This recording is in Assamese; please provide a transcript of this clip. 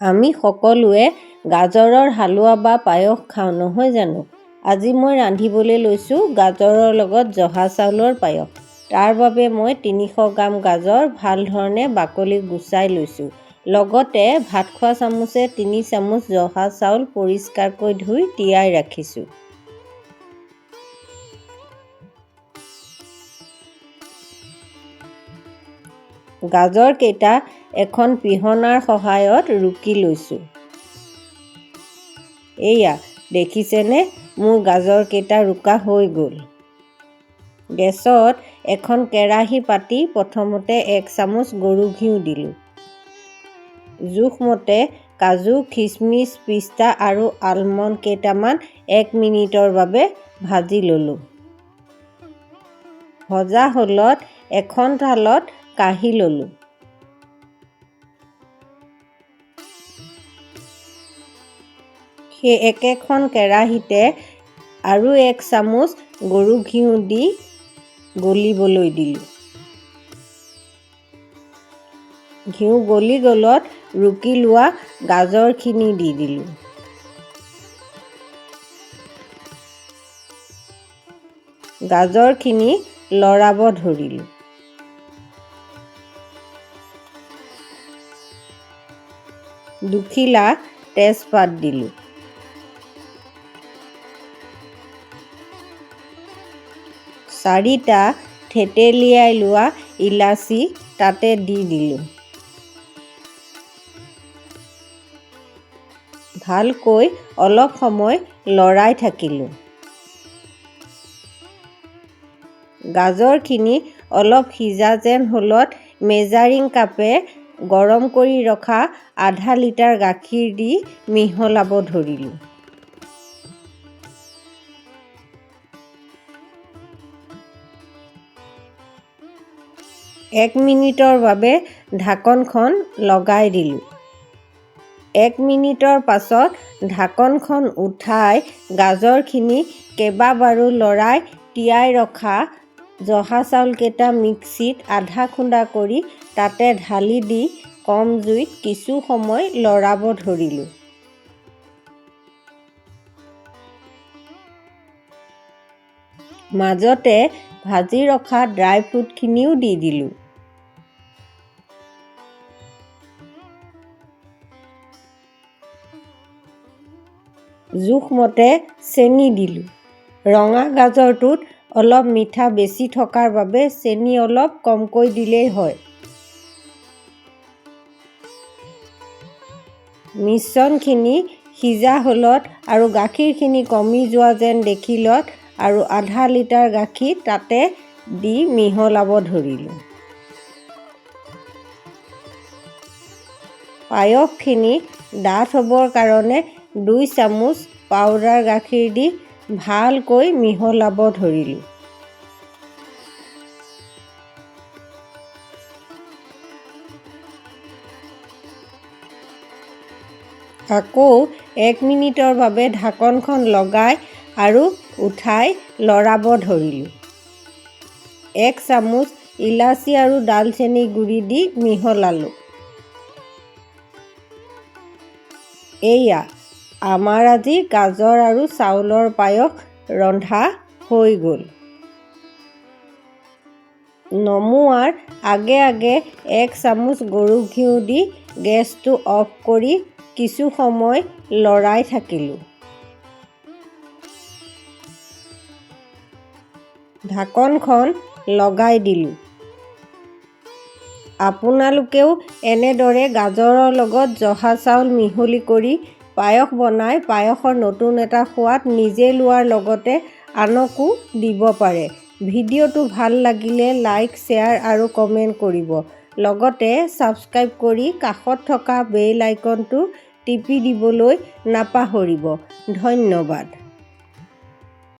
আমি সকলোৱে গাজৰৰ হালোৱা বা পায়স খাওঁ নহয় জানো? আজি মই ৰান্ধিবলৈ লৈছোঁ গাজৰৰ লগত জহা চাউলৰ পায়স। তাৰ বাবে মই 300 গ্ৰাম গাজৰ ভাল ধৰণে বাকলি গুচাই লৈছোঁ। লগতে ভাত খোৱা চামুচে 3 চামুচ জহা চাউল পৰিষ্কাৰকৈ ধুই তিয়াই ৰাখিছোঁ। গাজৰ কেইটা এখন পিহনাৰ সহায়ত ৰুকি লৈছোঁ। এয়া দেখিছেনে, মোৰ গাজৰ কেইটা ৰুকা হৈ গ'ল। গেছত এখন কেৰাহী পাতি প্ৰথমতে 1 চামুচ গৰু ঘিউ দিলোঁ। জোখমতে কাজু, খিচমিচ, পিস্তা আৰু আলমণ্ড কেইটামান 1 মিনিটৰ বাবে ভাজি ল'লোঁ। ভজা হ'লত এখন থালত কাঢ়ি ল'লোঁ। সেই একেখন কেৰাহীতে আৰু 1 চামুচ গৰু ঘিউ দি গলিবলৈ দিলোঁ। ঘিউ গলি গ'লত ৰুকি লোৱা গাজৰখিনি দি দিলোঁ। গাজৰখিনি লৰাব ধৰিলোঁ। দুখিলা তেজপাত দিলোঁ। চাৰিটা থেতেলিয়াই লোৱা ইলাচি তাতে দি দিলোঁ। ভালকৈ অলপ সময় লৰাই থাকিলোঁ। গাজৰখিনি অলপ সিজা যেন হ'লত মেজাৰিং কাপে গৰম কৰি ৰখা আধা লিটাৰ গাখীৰ দি মিহলাব ধৰিলোঁ। এক মিনিটৰ বাবে ঢাকনখন লগাই দিলোঁ। 1 মিনিটৰ পাছত ঢাকনখন উঠাই গাজৰখিনি কেইবাবাৰো লৰাই তিয়াই ৰখা জহা চাউলকেইটা মিক্সিত আধা খুন্দা কৰি তাতে ঢালি দি কম জুইত কিছু সময় লৰাব ধৰিলোঁ। মাজতে ভাজি ৰখা ড্ৰাই ফ্ৰুটখিনিও দি দিলোঁ। জোখমতে চেনি দিলোঁ। ৰঙা গাজৰটোত অলপ মিঠা বেছি থকাৰ বাবে চেনি অলপ কমকৈ দিলেই হয়। মিশ্ৰণখিনি সিজা হ'লত আৰু গাখীৰখিনি কমি যোৱা যেন দেখিলত আৰু আধা লিটাৰ গাখীৰ তাতে দি মিহলাব ধৰিলোঁ। পায়সখিনি ডাঠ হ'বৰ কাৰণে 2 চামুচ পাউডাৰ গাখীৰ দি ভালকৈ মিহলাব ধৰিলোঁ। আকৌ 1 মিনিটৰ বাবে ঢাকনখন লগাই আৰু উঠাই লৰাব ধৰিলোঁ। 1 চামুচ ইলাচি আৰু ডালচেনি গুড়ি দি মিহলালোঁ। এয়া আমাৰ আজি গাজৰ আৰু চাউলৰ পায়স ৰন্ধা হৈ গ'ল। নমোৱাৰ আগে আগে 1 চামুচ গৰু ঘিউ দি গেছটো অফ কৰি কিছু সময় লৰাই থাকিলোঁ। ঢাকনখন লগাই দিলোঁ। আপোনালোকেও এনেদৰে গাজৰৰ লগত জহা চাউল মিহলি কৰি পায়স বনাই পায়সৰ নতুন এটা সোৱাদ নিজে লোৱাৰ লগতে আনকো দিব পাৰে। ভিডিঅ'টো ভাল লাগিলে লাইক, শ্বেয়াৰ আৰু কমেণ্ট কৰিব। লগতে ছাবস্ক্ৰাইব কৰি কাষত থকা বেল আইকনটো টিপি দিবলৈ নাপাহৰিব। ধন্যবাদ।